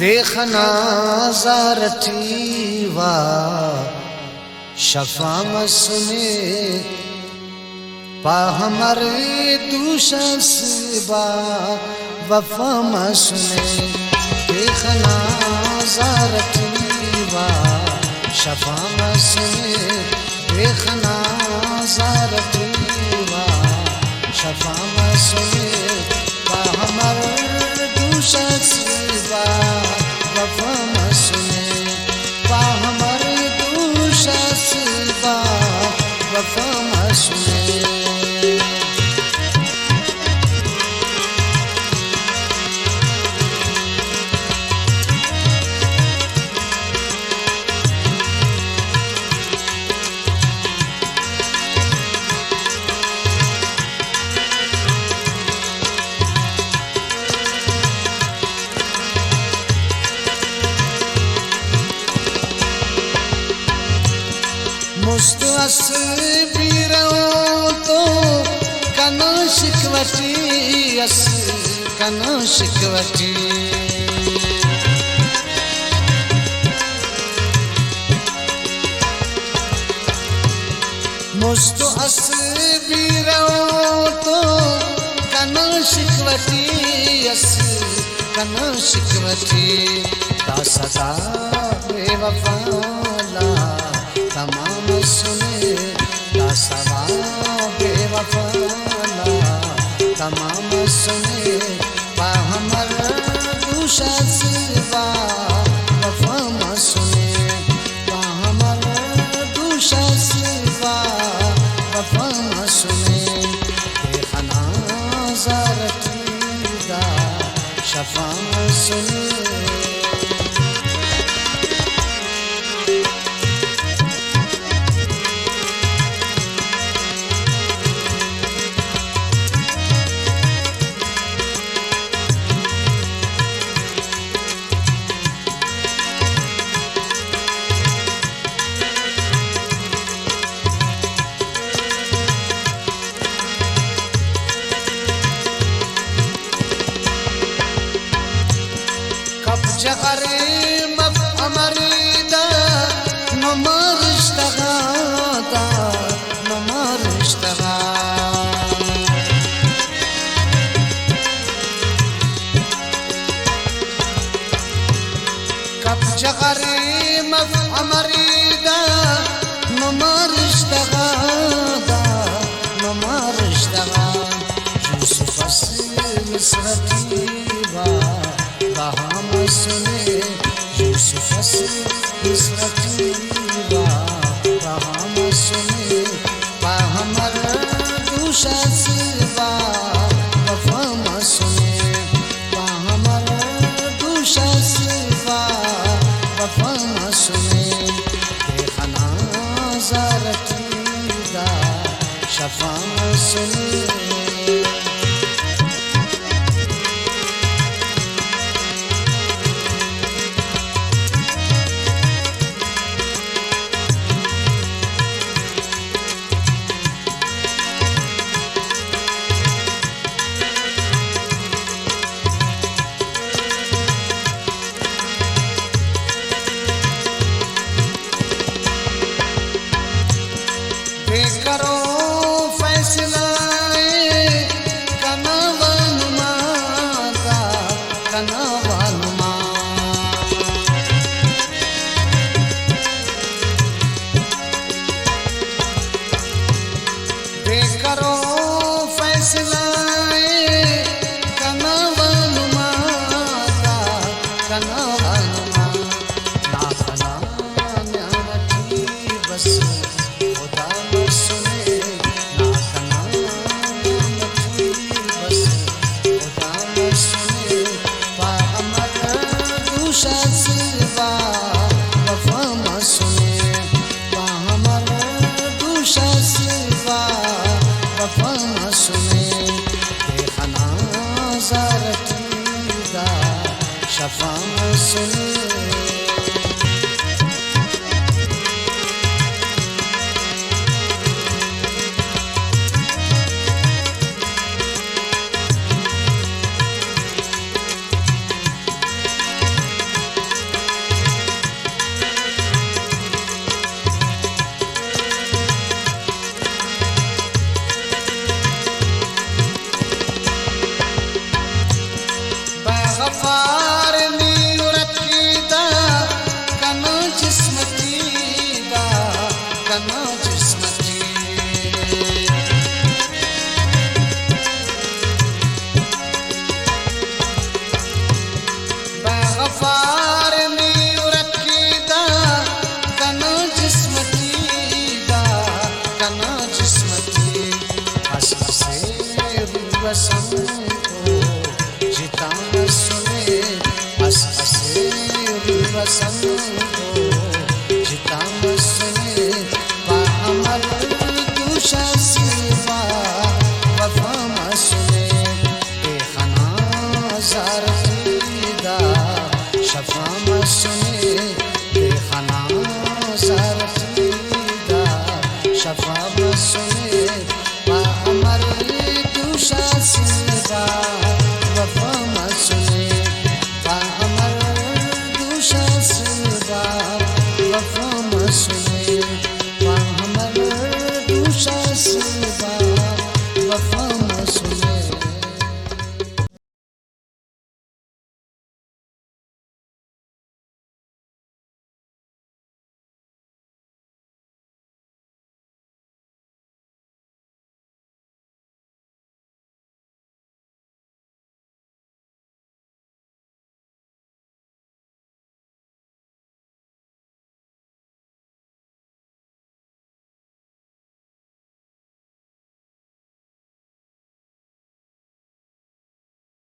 देखना ज़ारती वा शफा मसने पा हमारे दूशस बा वफा मसने देखना ज़ारती वा शफा मसने देखना ज़ारती वा शफा मसने पा हमारे दूशस बा वफा मसने पा हमारे दूशस बा वफा मसने तो कना शिकवती अस कना शिकवती मुस्तो अस तो कना शिकवती अस कना शिकवती ता सदा बेवफाला तमाम सुने ता सदा बेवफाला तमाम सुने पा हमर दूशस बा वफा मसने पा हमर दूशस बा वफा मसने देखना ज़ारती दा शफा मसने जगरे मफ अमरीदा नमरश्तगा दा नमरश्तगा कब जगरे मफ अमरीदा नमरश्तगा दा नमरश्तगा यूसुफ मिस्रती वा हम सुने यूसुफ मिस्रती वा हम सुने पा हमर दूशस बा वफा मसने पा हमर दूशस बा वफा मसने देखना ज़ारती दा शफा मसने करो फैसला कना वनुमा का कना वनुमा करो फैसला कना वनुमा का कना वनुमा ना कना न्यामती बस शफा मसने वसन को जिता न सुने अस असे वसन को जिता न सुने पामल दूषा सिवा वफा न सुने बेखना जार फीदा शफा न सुने